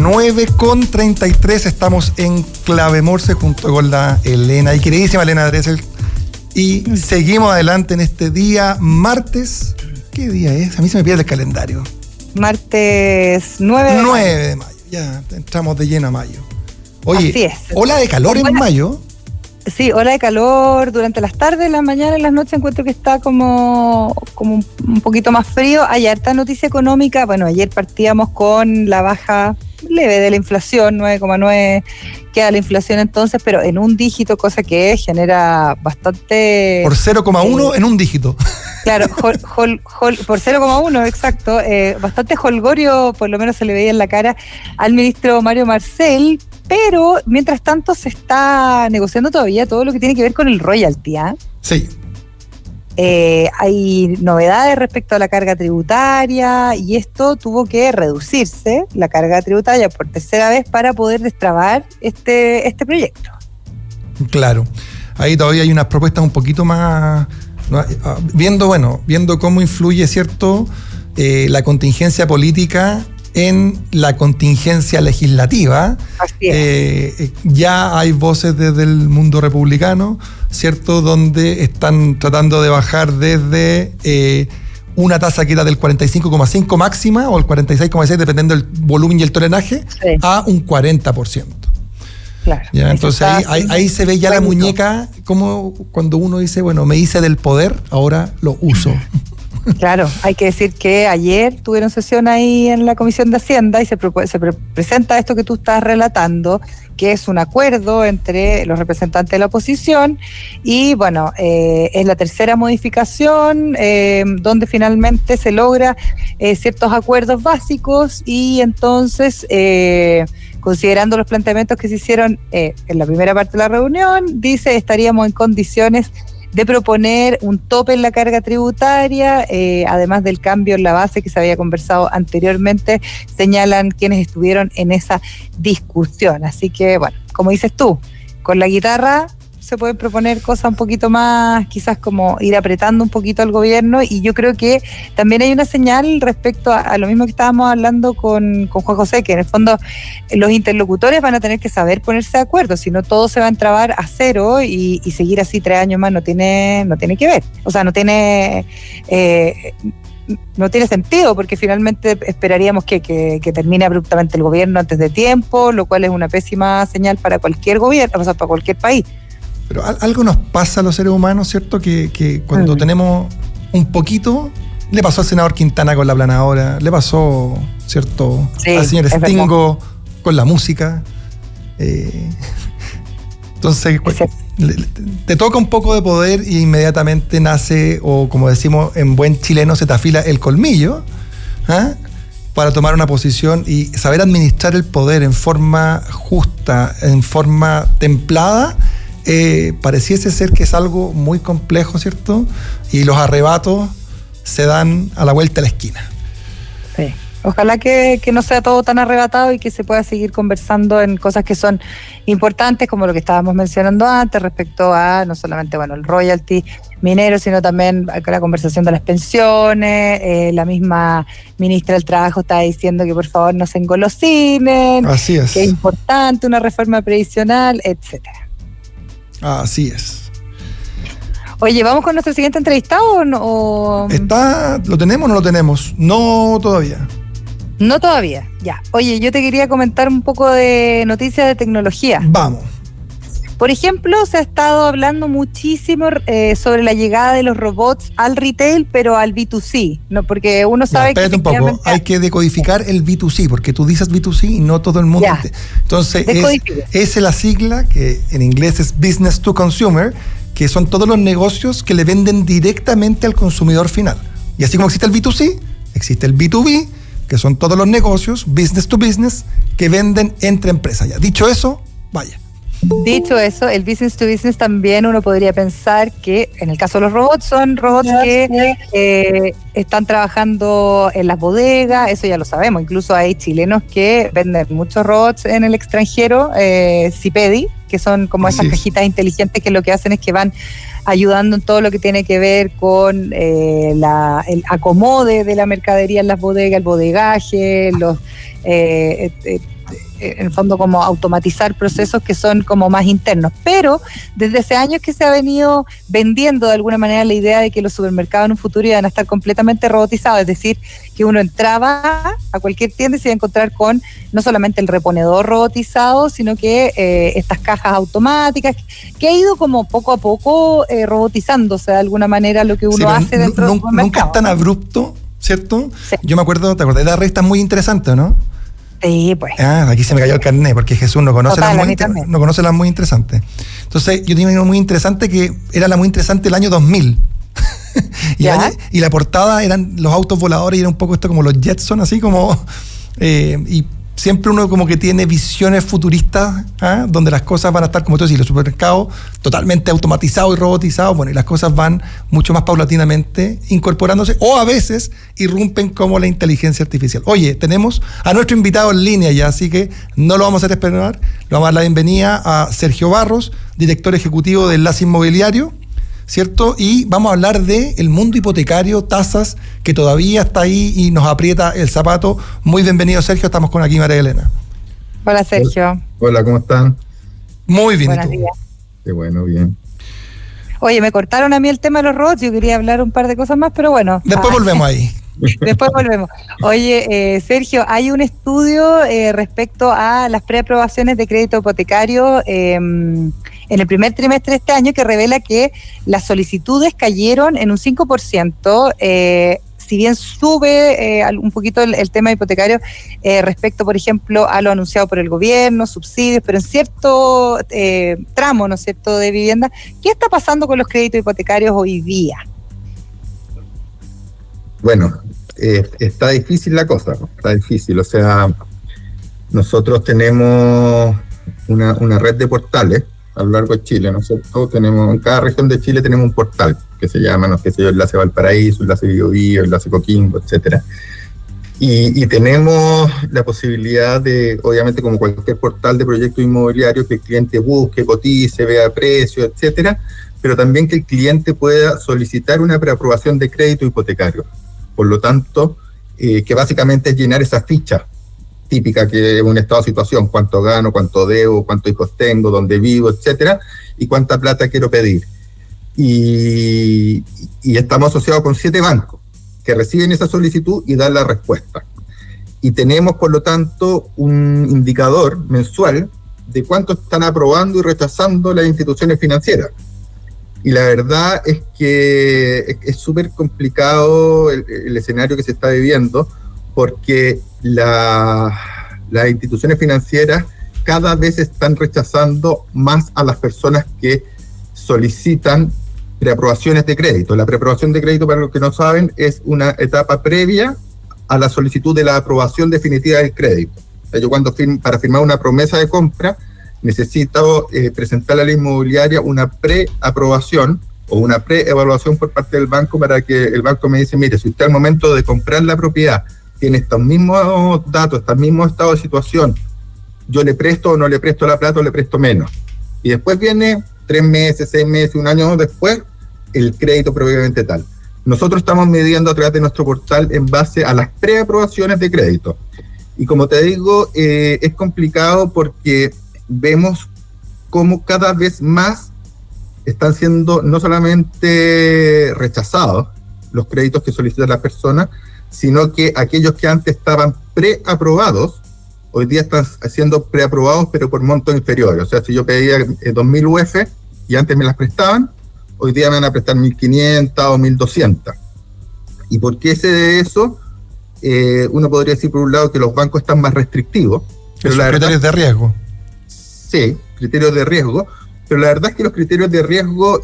9:33, estamos en Clave Morse junto con la Elena y queridísima Elena Dressel. Y seguimos adelante en este día, martes. ¿Qué día es? A mí se me pierde el calendario. Martes 9 de 9 de mayo. Ya entramos de lleno a mayo. Oye, así es. Ola de calor en mayo. Sí, ola de calor durante las tardes, las mañanas, las noches encuentro que está como un poquito más frío. Hay harta noticia económica. Bueno, ayer partíamos con la baja leve de la inflación, 9,9 queda la inflación entonces, pero en un dígito, cosa que genera bastante... Por 0,1 en un dígito. Claro, por 0,1, exacto. Bastante jolgorio, por lo menos se le veía en la cara al ministro Mario Marcel, pero mientras tanto se está negociando todavía todo lo que tiene que ver con el royalty, ¿eh? Sí. Hay novedades respecto a la carga tributaria y esto tuvo que reducirse, la carga tributaria, por tercera vez para poder destrabar este proyecto. Claro. Ahí todavía hay unas propuestas un poquito más... Viendo cómo influye, ¿cierto?, la contingencia política en la contingencia legislativa. Así es. Ya hay voces desde el mundo republicano, ¿cierto?, donde están tratando de bajar desde una tasa que era del 45,5 máxima o el 46,6 dependiendo del volumen y el tonelaje, sí, a un 40%. Claro. Ya, entonces ahí se ve ya la muñeca, como cuando uno dice, bueno, me hice del poder, ahora lo uso. Claro, hay que decir que ayer tuvieron sesión ahí en la Comisión de Hacienda y se presenta esto que tú estás relatando, que es un acuerdo entre los representantes de la oposición y bueno, es la tercera modificación donde finalmente se logra ciertos acuerdos básicos y entonces... considerando los planteamientos que se hicieron en la primera parte de la reunión, dice estaríamos en condiciones de proponer un tope en la carga tributaria, además del cambio en la base que se había conversado anteriormente, señalan quienes estuvieron en esa discusión. Así que, bueno, como dices tú, con la guitarra se pueden proponer cosas un poquito más, quizás como ir apretando un poquito al gobierno, y yo creo que también hay una señal respecto a lo mismo que estábamos hablando con Juan José, que en el fondo los interlocutores van a tener que saber ponerse de acuerdo, si no todo se va a entrabar a cero y seguir así 3 años más no tiene que ver, o sea, no tiene sentido, porque finalmente esperaríamos que termine abruptamente el gobierno antes de tiempo, lo cual es una pésima señal para cualquier gobierno, o sea, para cualquier país. Pero algo nos pasa a los seres humanos, ¿cierto? Que cuando tenemos un poquito, le pasó al senador Quintana con la planadora, le pasó, ¿cierto?, sí, al señor Stingo con la música. Entonces, te toca un poco de poder y inmediatamente nace, o como decimos en buen chileno, se te afila el colmillo, ¿eh?, para tomar una posición y saber administrar el poder en forma justa, en forma templada. Pareciese ser que es algo muy complejo, ¿cierto? Y los arrebatos se dan a la vuelta de la esquina. Sí. Ojalá que no sea todo tan arrebatado y que se pueda seguir conversando en cosas que son importantes, como lo que estábamos mencionando antes, respecto a no solamente, bueno, el royalty minero, sino también la conversación de las pensiones. La misma ministra del Trabajo está diciendo que por favor no se engolosinen. Así es. Que es importante una reforma previsional, etcétera. Así es. Oye, ¿vamos con nuestro siguiente entrevistado o no? ¿Lo tenemos o no lo tenemos? No, todavía. No todavía, ya. Oye, yo te quería comentar un poco de noticias de tecnología. Vamos. Por ejemplo, se ha estado hablando muchísimo sobre la llegada de los robots al retail, pero al B2C, ¿no? Porque uno sabe que... Espérate un poco, hay que decodificar el B2C, porque tú dices B2C y no todo el mundo... Ya. Entonces, es la sigla, que en inglés es Business to Consumer, que son todos los negocios que le venden directamente al consumidor final. Y así como existe el B2C, existe el B2B, que son todos los negocios, business to business, que venden entre empresas. Ya, dicho eso, vaya. Dicho eso, el business to business también uno podría pensar que en el caso de los robots son robots que están trabajando en las bodegas, eso ya lo sabemos, incluso hay chilenos que venden muchos robots en el extranjero, Cipedi, que son como esas cajitas inteligentes que lo que hacen es que van ayudando en todo lo que tiene que ver con el acomode de la mercadería en las bodegas, el bodegaje, en el fondo como automatizar procesos que son como más internos. Pero desde hace años que se ha venido vendiendo de alguna manera la idea de que los supermercados en un futuro iban a estar completamente robotizados, es decir, que uno entraba a cualquier tienda y se iba a encontrar con no solamente el reponedor robotizado, sino que estas cajas automáticas, que ha ido como poco a poco robotizándose de alguna manera lo que uno hace dentro del supermercado. Nunca es tan abrupto, ¿cierto? Sí. Yo me acuerdo, ¿te acordás de la revista Muy Interesante, no? Sí, pues. Aquí se me cayó el carnet, porque Jesús no conoce las muy interesantes. Entonces, yo tenía una muy interesante que era la muy interesante del año 2000. y la portada eran los autos voladores y era un poco esto como los Jetson, así como... y siempre uno como que tiene visiones futuristas, donde las cosas van a estar, como tú decís, los supermercados totalmente automatizados y robotizados, bueno, y las cosas van mucho más paulatinamente incorporándose, o a veces irrumpen como la inteligencia artificial. Oye, tenemos a nuestro invitado en línea ya, así que no lo vamos a hacer esperar, le vamos a dar la bienvenida a Sergio Barros, director ejecutivo de Enlace Inmobiliario, ¿cierto? Y vamos a hablar del mundo hipotecario, tasas, que todavía está ahí y nos aprieta el zapato. Muy bienvenido, Sergio. Estamos con aquí María Elena. Hola, Sergio. Hola, ¿cómo están? Muy bien. Buenos días. Qué bueno, bien. Oye, me cortaron a mí el tema de los robots. Yo quería hablar un par de cosas más, pero bueno. Después volvemos ahí. Después volvemos. Oye, Sergio, hay un estudio respecto a las preaprobaciones de crédito hipotecario en el primer trimestre de este año que revela que las solicitudes cayeron en un 5%, si bien sube un poquito el tema hipotecario respecto, por ejemplo, a lo anunciado por el gobierno, subsidios, pero en cierto tramo, ¿no es cierto?, de vivienda. ¿Qué está pasando con los créditos hipotecarios hoy día? Bueno, está difícil la cosa, ¿no? Está difícil. O sea, nosotros tenemos una red de portales a lo largo de Chile, ¿no es cierto? Tenemos, en cada región de Chile tenemos un portal que se llama, no sé si Enlace Valparaíso, Enlace Biobío, Enlace Coquimbo, etcétera. Y tenemos la posibilidad de, obviamente como cualquier portal de proyecto inmobiliario, que el cliente busque, cotice, vea precios, etcétera, pero también que el cliente pueda solicitar una preaprobación de crédito hipotecario. Por lo tanto, que básicamente es llenar esa ficha típica que es un estado de situación, cuánto gano, cuánto debo, cuántos hijos tengo, dónde vivo, etcétera, y cuánta plata quiero pedir. Y estamos asociados con 7 bancos que reciben esa solicitud y dan la respuesta. Y tenemos, por lo tanto, un indicador mensual de cuánto están aprobando y rechazando las instituciones financieras. Y la verdad es que es súper complicado el escenario que se está viviendo, porque las instituciones financieras cada vez están rechazando más a las personas que solicitan preaprobaciones de crédito. La preaprobación de crédito, para los que no saben, es una etapa previa a la solicitud de la aprobación definitiva del crédito. Yo para firmar una promesa de compra necesito presentar a la inmobiliaria una preaprobación o una preevaluación por parte del banco, para que el banco me dice, mire, si usted al momento de comprar la propiedad tiene estos mismos datos, estos mismos estados de situación, yo le presto o no le presto la plata o le presto menos. Y después viene 3 meses, 6 meses, 1 año después, el crédito probablemente tal. Nosotros estamos midiendo a través de nuestro portal en base a las preaprobaciones de crédito. Y como te digo, es complicado porque vemos cómo cada vez más están siendo no solamente rechazados los créditos que solicitan las personas, sino que aquellos que antes estaban preaprobados, hoy día están siendo preaprobados, pero por montos inferiores. O sea, si yo pedía 2.000 UF y antes me las prestaban, hoy día me van a prestar 1.500 o 1.200. ¿Y por qué se debe eso? Uno podría decir, por un lado, que los bancos están más restrictivos. Pero la criterios de riesgo. Sí, criterios de riesgo. Pero la verdad es que los criterios de riesgo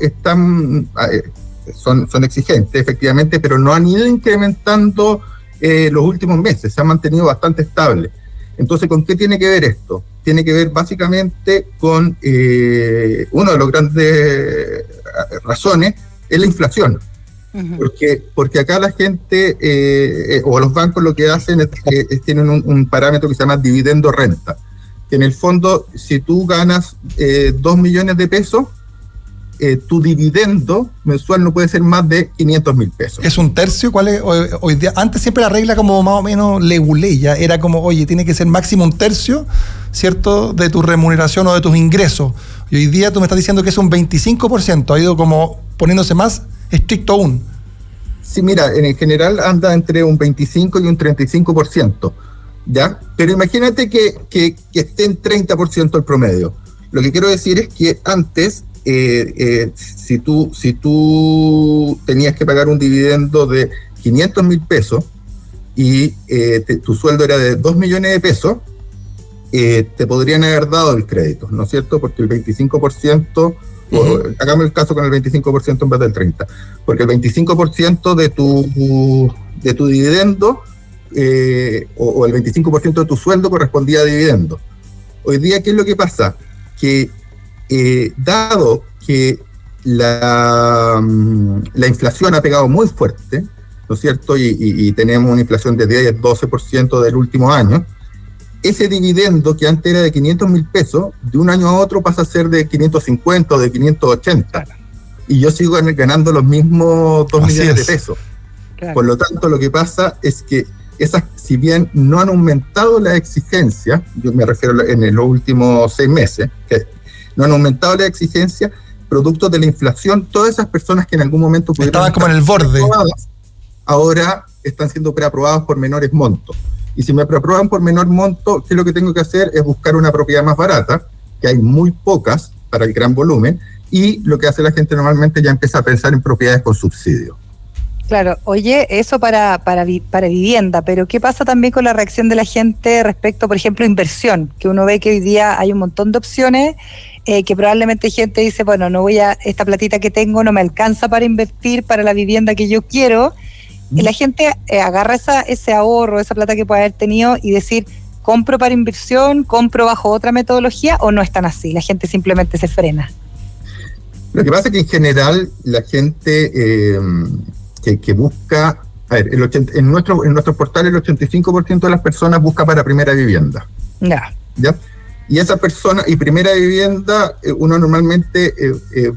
son exigentes, efectivamente, pero no han ido incrementando los últimos meses, se han mantenido bastante estables. Entonces, ¿con qué tiene que ver esto? Tiene que ver básicamente con una de las grandes razones, es la inflación. Uh-huh. Porque acá la gente, o los bancos lo que hacen es tienen un parámetro que se llama dividendo renta. Que en el fondo, si tú ganas 2 millones de pesos, tu dividendo mensual no puede ser más de 500.000 pesos. ¿Es un tercio? ¿Cuál es hoy día? Antes siempre la regla como más o menos leguleya era como, oye, tiene que ser máximo un tercio, ¿cierto?, de tu remuneración o de tus ingresos. Y hoy día tú me estás diciendo que es un 25%, ha ido como poniéndose más estricto aún. Sí, mira, en general anda entre un 25 y un 35%, ¿ya? Pero imagínate que esté en 30% el promedio. Lo que quiero decir es que antes, si tú tenías que pagar un dividendo de 500.000 pesos y tu sueldo era de 2 millones de pesos, te podrían haber dado el crédito, ¿no es cierto? Porque el 25%, hagamos el caso con el 25% en vez del 30%, porque el 25% de tu dividendo o el 25% de tu sueldo correspondía a dividendo. Hoy día, ¿qué es lo que pasa? Que dado que la inflación ha pegado muy fuerte, ¿no es cierto? Y tenemos una inflación de 10-12% del último año, ese dividendo que antes era de 500.000 pesos, de un año a otro pasa a ser de 550 o de 580. Y yo sigo ganando los mismos 2 millones de pesos. Claro. Por lo tanto, lo que pasa es que esas, si bien no han aumentado la exigencia, yo me refiero en los últimos 6 meses, que no han aumentado la exigencia, producto de la inflación, todas esas personas que en algún momento estaban como en el borde, ahora están siendo preaprobadas por menores montos. Y si me preaprueban por menor monto, ¿qué es lo que tengo que hacer? Es buscar una propiedad más barata, que hay muy pocas para el gran volumen, y lo que hace la gente normalmente ya empieza a pensar en propiedades con subsidio. Claro, oye, eso para vivienda, pero ¿qué pasa también con la reacción de la gente respecto, por ejemplo, a inversión? Que uno ve que hoy día hay un montón de opciones, que probablemente gente dice, bueno, esta platita que tengo no me alcanza para invertir para la vivienda que yo quiero. Y la gente agarra ese ahorro, esa plata que puede haber tenido y decir, ¿compro para inversión? ¿Compro bajo otra metodología? ¿O no es tan así? La gente simplemente se frena. Lo que pasa es que en general la gente que busca, a ver, en nuestro portal el 85% de las personas busca para primera vivienda. ¿Ya? Y esa persona, y primera vivienda, uno normalmente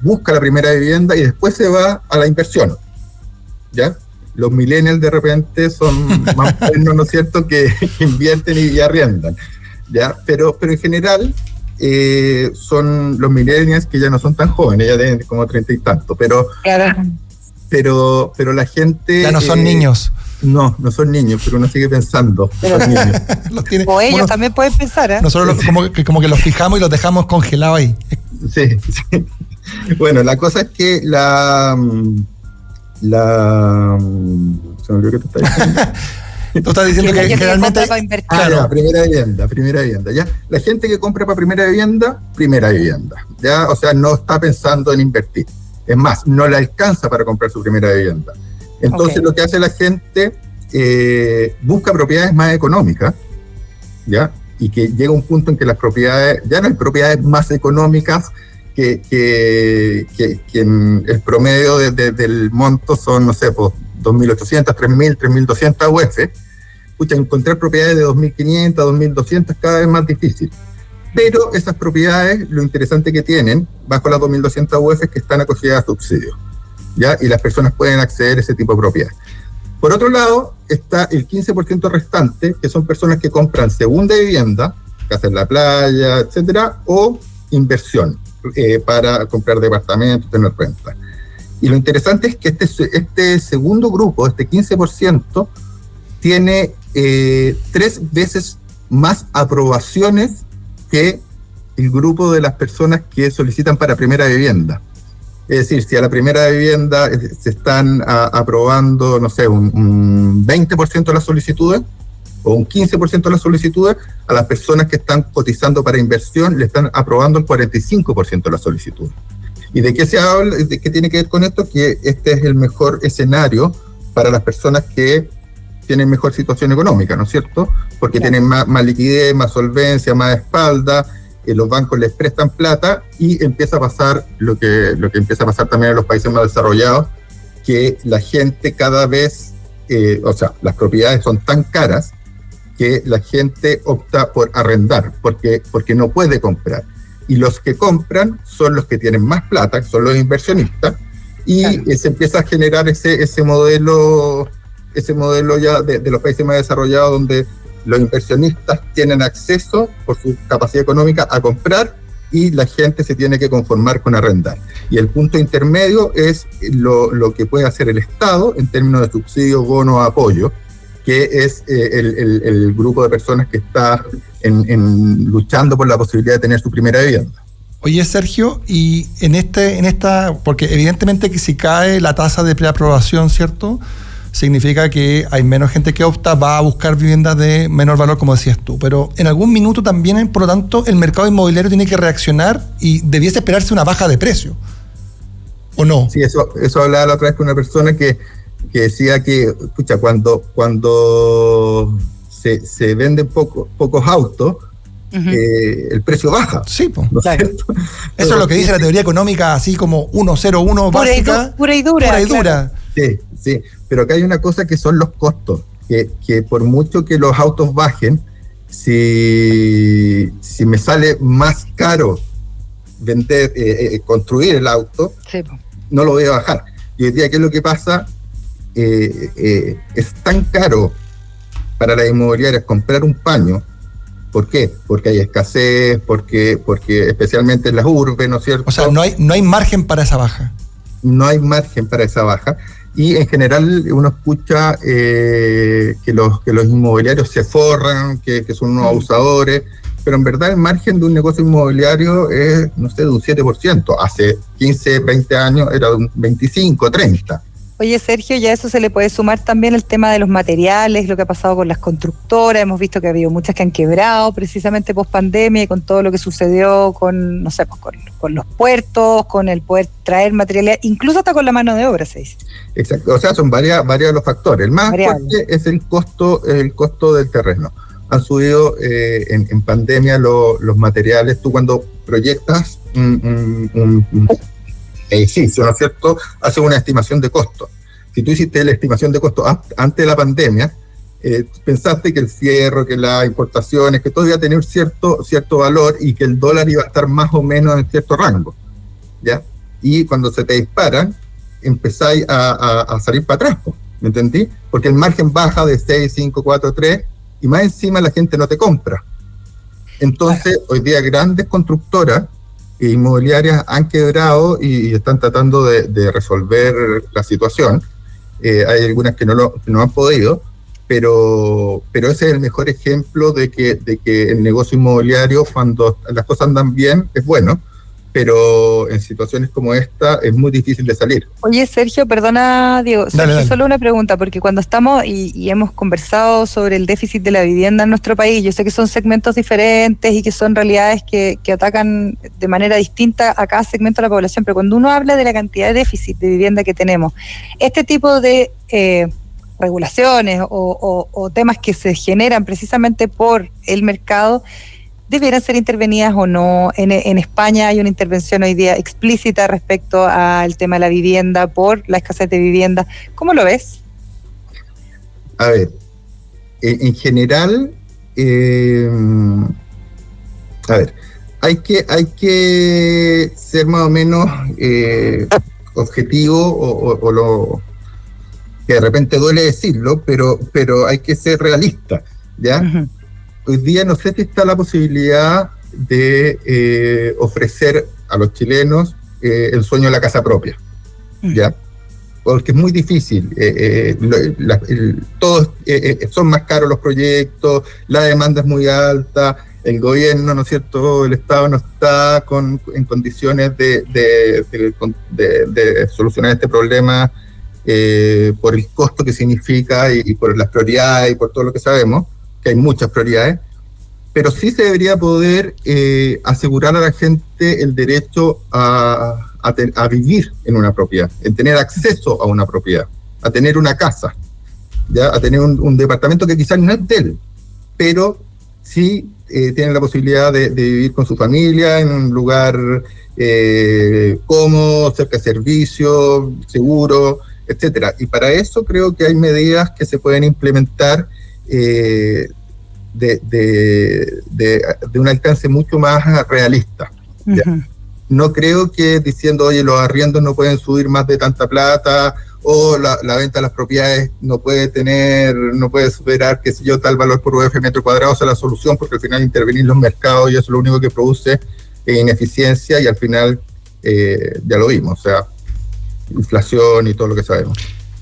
busca la primera vivienda y después se va a la inversión. ¿Ya? Los millennials de repente son más buenos, ¿no es cierto?, que invierten y arriendan, ¿ya? Pero en general son los millennials que ya no son tan jóvenes, ya tienen como 30 y tanto, pero la gente... Ya no son niños. No son niños, pero uno sigue pensando. Son niños. O ellos también pueden pensar, ¿eh? Nosotros como que los fijamos y los dejamos congelados ahí. Sí. Bueno, la cosa es que se me olvidó que te está diciendo. Tú estás diciendo que generalmente... Claro, primera vivienda, ¿ya? La gente que compra para primera vivienda, ¿ya? O sea, no está pensando en invertir. Es más, no le alcanza para comprar su primera vivienda. Entonces, lo que hace la gente, busca propiedades más económicas, ¿ya? Y que llega un punto en que las propiedades, ya no hay propiedades más económicas que el promedio del monto son, no sé, pues 2.800, 3.000, 3.200 UF. Pucha, encontrar propiedades de 2.500, 2.200 cada vez más difícil. Pero esas propiedades, lo interesante que tienen, bajo las 2.200 UF, es que están acogidas a subsidios, ¿ya? Y las personas pueden acceder a ese tipo de propiedades. Por otro lado, está el 15% restante, que son personas que compran segunda vivienda, casa en la playa, etcétera, o inversión, para comprar departamentos, tener renta. Y lo interesante es que este segundo grupo, este 15%, tiene 3 veces más aprobaciones que el grupo de las personas que solicitan para primera vivienda. Es decir, si a la primera vivienda se están aprobando, no sé, un 20% de las solicitudes o un 15% de las solicitudes, a las personas que están cotizando para inversión le están aprobando el 45% de las solicitudes. ¿Y de qué se habla? ¿De qué tiene que ver con esto? Que este es el mejor escenario para las personas que tienen mejor situación económica, ¿no es cierto? Porque tienen más liquidez, más solvencia, más espalda, los bancos les prestan plata y empieza a pasar lo que empieza a pasar también en los países más desarrollados, que la gente cada vez, las propiedades son tan caras que la gente opta por arrendar, porque no puede comprar. y los que compran son los que tienen más plata, que son los inversionistas, y se empieza a generar ese modelo ya de los países más desarrollados, donde los inversionistas tienen acceso por su capacidad económica a comprar y la gente se tiene que conformar con arrendar. Y el punto intermedio es lo que puede hacer el Estado en términos de subsidio, bono, apoyo, que es el grupo de personas que está luchando por la posibilidad de tener su primera vivienda. Oye, Sergio, y en esta, porque evidentemente que si cae la tasa de preaprobación, ¿cierto?, significa que hay menos gente que opta, va a buscar viviendas de menor valor, como decías tú. Pero en algún minuto también, por lo tanto, el mercado inmobiliario tiene que reaccionar y debiese esperarse una baja de precio, ¿o no? Sí, eso hablaba la otra vez con una persona que decía que, escucha, cuando se venden pocos autos, el precio baja. Sí, pues. ¿No es claro. cierto? Eso es lo que dice la teoría económica, así como 101 básica. Pura y dura. Pura y dura. Claro. Sí, pero acá hay una cosa que son los costos, que por mucho que los autos bajen, si me sale más caro vender, construir el auto, Sí. no lo voy a bajar. Y hoy día, ¿qué es lo que pasa? Es tan caro para las inmobiliarias comprar un paño. ¿Por qué? Porque hay escasez, porque especialmente en las urbes, ¿no es cierto? O sea, no hay margen para esa baja. No hay margen para esa baja. Y en general uno escucha que los inmobiliarios se forran, que son unos abusadores, pero en verdad el margen de un negocio inmobiliario es, no sé, de un 7%. Hace 15, 20 años era de un 25, 30%. Oye, Sergio, ya a eso se le puede sumar también el tema de los materiales, lo que ha pasado con las constructoras. Hemos visto que ha habido muchas que han quebrado precisamente post pandemia y con todo lo que sucedió con, no sé, con los puertos, con el poder traer materiales, incluso hasta con la mano de obra, se dice. Exacto, o sea, son varios de los factores. El más fuerte es el costo del terreno. Han subido en pandemia los materiales. Tú cuando proyectas un edificio, ¿no es cierto?, hace una estimación de costo. Si tú hiciste la estimación de costo antes de la pandemia, pensaste que el fierro, que las importaciones, que todo iba a tener cierto valor y que el dólar iba a estar más o menos en cierto rango, ¿ya? Y cuando se te disparan, empezáis a salir para atrás, ¿me entendí? Porque el margen baja de 6, 5, 4, 3 y más encima la gente no te compra. Entonces, hoy día grandes constructoras inmobiliarias han quebrado y están tratando de resolver la situación. Hay algunas que no han podido, pero ese es el mejor ejemplo de que el negocio inmobiliario, cuando las cosas andan bien, es bueno, pero en situaciones como esta es muy difícil de salir. Oye, Sergio, perdona, Diego, Dale. solo una pregunta, porque cuando estamos y hemos conversado sobre el déficit de la vivienda en nuestro país, yo sé que son segmentos diferentes y que son realidades que atacan de manera distinta a cada segmento de la población, pero cuando uno habla de la cantidad de déficit de vivienda que tenemos, este tipo de regulaciones o temas que se generan precisamente por el mercado, ¿debieran ser intervenidas o no? En España hay una intervención hoy día explícita respecto al tema de la vivienda por la escasez de vivienda. ¿Cómo lo ves? A ver, en general, hay que ser más o menos objetivo, o lo que de repente duele decirlo, pero hay que ser realista, ¿ya? Uh-huh. Hoy día no sé si está la posibilidad de ofrecer a los chilenos el sueño de la casa propia, ¿ya? Porque es muy difícil. Todos son más caros los proyectos, la demanda es muy alta, el gobierno, ¿no es cierto?, el Estado no está en condiciones de solucionar este problema por el costo que significa y por las prioridades y por todo lo que sabemos, que hay muchas prioridades, pero sí se debería poder asegurar a la gente el derecho a vivir en una propiedad, en tener acceso a una propiedad, a tener una casa, ¿ya? A tener un departamento que quizás no es de él, pero sí tiene la posibilidad de vivir con su familia en un lugar cómodo, cerca de servicios, seguro, etcétera. Y para eso creo que hay medidas que se pueden implementar de un alcance mucho más realista, No creo que diciendo, oye, los arriendos no pueden subir más de tanta plata, o la venta de las propiedades no puede superar, qué sé yo, tal valor por UF metro cuadrado, sea la solución, porque al final intervenir los mercados y eso es lo único que produce ineficiencia, y al final ya lo vimos, o sea, inflación y todo lo que sabemos.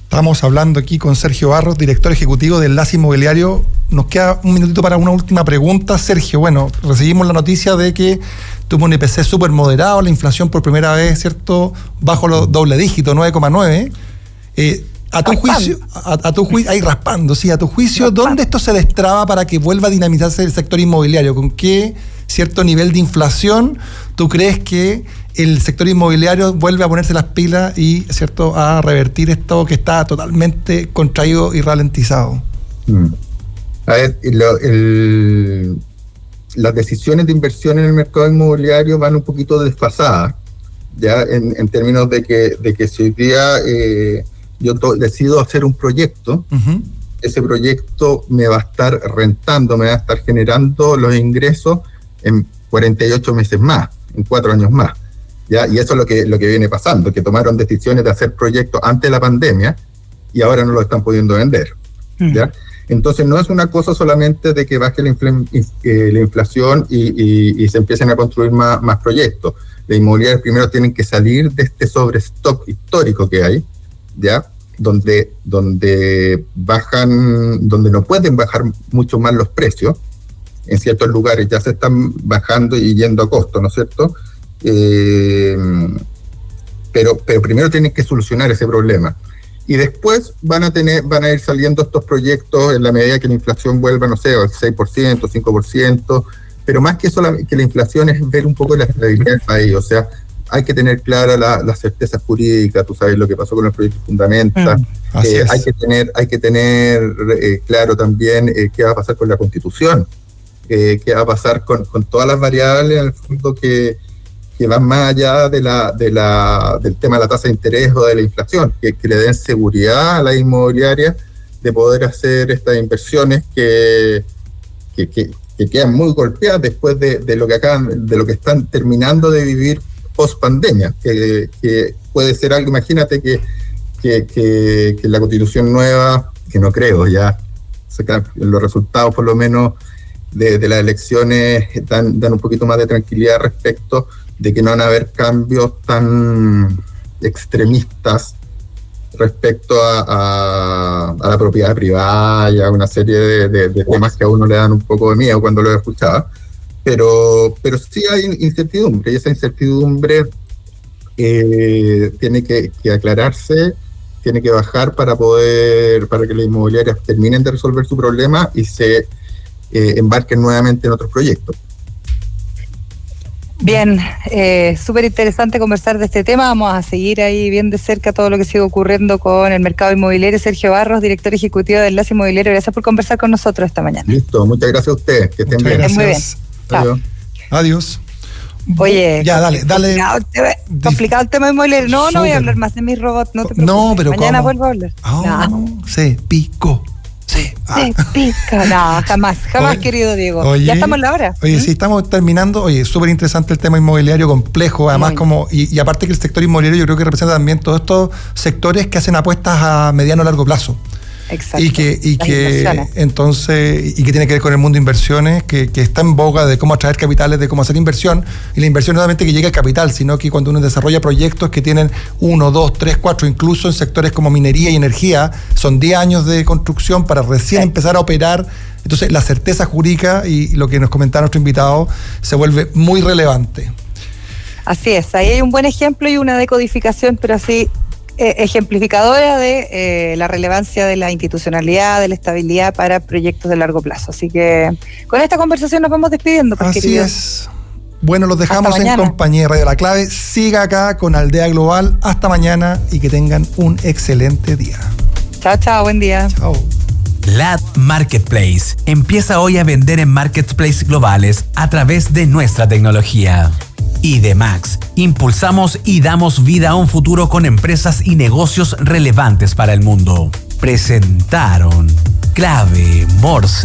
Estamos hablando aquí con Sergio Barros, director ejecutivo de Enlace Inmobiliario. Nos queda un minutito para una última pregunta. Sergio, bueno, recibimos la noticia de que tuvo un IPC súper moderado, la inflación por primera vez, ¿cierto?, bajo los doble dígito, 9,9. A tu juicio, ahí raspando, sí, a tu juicio, ¿dónde esto se destraba para que vuelva a dinamizarse el sector inmobiliario? ¿Con qué cierto nivel de inflación tú crees que el sector inmobiliario vuelve a ponerse las pilas y, cierto, a revertir esto que está totalmente contraído y ralentizado? A ver, las decisiones de inversión en el mercado inmobiliario van un poquito desfasadas, ya en términos de que si hoy día yo decido hacer un proyecto, ese proyecto me va a estar rentando, me va a estar generando los ingresos en 48 meses más, en 4 años más. ¿Ya? Y eso es lo que viene pasando, que tomaron decisiones de hacer proyectos antes de la pandemia y ahora no lo están pudiendo vender. ¿Ya? Entonces no es una cosa solamente de que baje la inflación y se empiecen a construir más proyectos. Las inmobiliarias primero tienen que salir de este sobrestock histórico que hay, ¿ya? Donde no pueden bajar mucho más los precios. En ciertos lugares ya se están bajando y yendo a costo, ¿no es cierto? Pero primero tienen que solucionar ese problema. Y después van a ir saliendo estos proyectos en la medida que la inflación vuelva, no sé, al 6%, 5%, pero más que solamente que la inflación es ver un poco la estabilidad del país, o sea, hay que tener clara la certeza jurídica, tú sabes lo que pasó con el proyecto Fundamenta, hay que tener claro también qué va a pasar con la Constitución, qué va a pasar con todas las variables, en el fondo, que van más allá del tema de la tasa de interés o de la inflación, que le den seguridad a las inmobiliarias de poder hacer estas inversiones que quedan muy golpeadas después de lo que están terminando de vivir post pandemia, que puede ser algo. Imagínate que la Constitución nueva, que no creo, ya los resultados por lo menos de las elecciones dan un poquito más de tranquilidad respecto de que no van a haber cambios tan extremistas respecto a la propiedad privada y a una serie de temas que a uno le dan un poco de miedo cuando lo escuchaba, pero sí hay incertidumbre, y esa incertidumbre tiene que aclararse, tiene que bajar para que las inmobiliarias terminen de resolver su problema y se embarquen nuevamente en otros proyectos. Bien, súper interesante conversar de este tema. Vamos a seguir ahí bien de cerca todo lo que sigue ocurriendo con el mercado inmobiliario. Sergio Barros, director ejecutivo de Enlace Inmobiliario, gracias por conversar con nosotros esta mañana. Listo, muchas gracias a ustedes, que estén bien. Gracias. Muy bien. Chao. Adiós. Oye, ya, dale. Complicado el tema inmobiliario. No voy a hablar más de mis robots, no te preocupes. No, pero mañana ¿cómo? vuelvo a hablar. Se picó. Sí. Se pica. No, jamás, querido Diego. Oye, ya estamos en la hora. Oye, sí, estamos terminando. Oye, súper interesante el tema inmobiliario, complejo, además y aparte que el sector inmobiliario yo creo que representa también todos estos sectores que hacen apuestas a mediano o largo plazo. Exacto. Y que entonces tiene que ver con el mundo de inversiones, que está en boga de cómo atraer capitales, de cómo hacer inversión. Y la inversión no solamente que llegue al capital, sino que cuando uno desarrolla proyectos que tienen 1, 2, 3, 4, incluso en sectores como minería y energía, son 10 años de construcción para recién empezar a operar. Entonces la certeza jurídica y lo que nos comentaba nuestro invitado se vuelve muy relevante. Así es, ahí hay un buen ejemplo y una decodificación, pero así ejemplificadora de la relevancia de la institucionalidad, de la estabilidad para proyectos de largo plazo. Así que con esta conversación nos vamos despidiendo. Así queridos. es. Bueno, los dejamos en compañía de Radio La Clave. Siga acá con Aldea Global. Hasta mañana y que tengan un excelente día. Chao, buen día. Chao. LAD Marketplace empieza hoy a vender en marketplaces globales a través de nuestra tecnología. IDMAX, impulsamos y damos vida a un futuro con empresas y negocios relevantes para el mundo. Presentaron Clave Morse.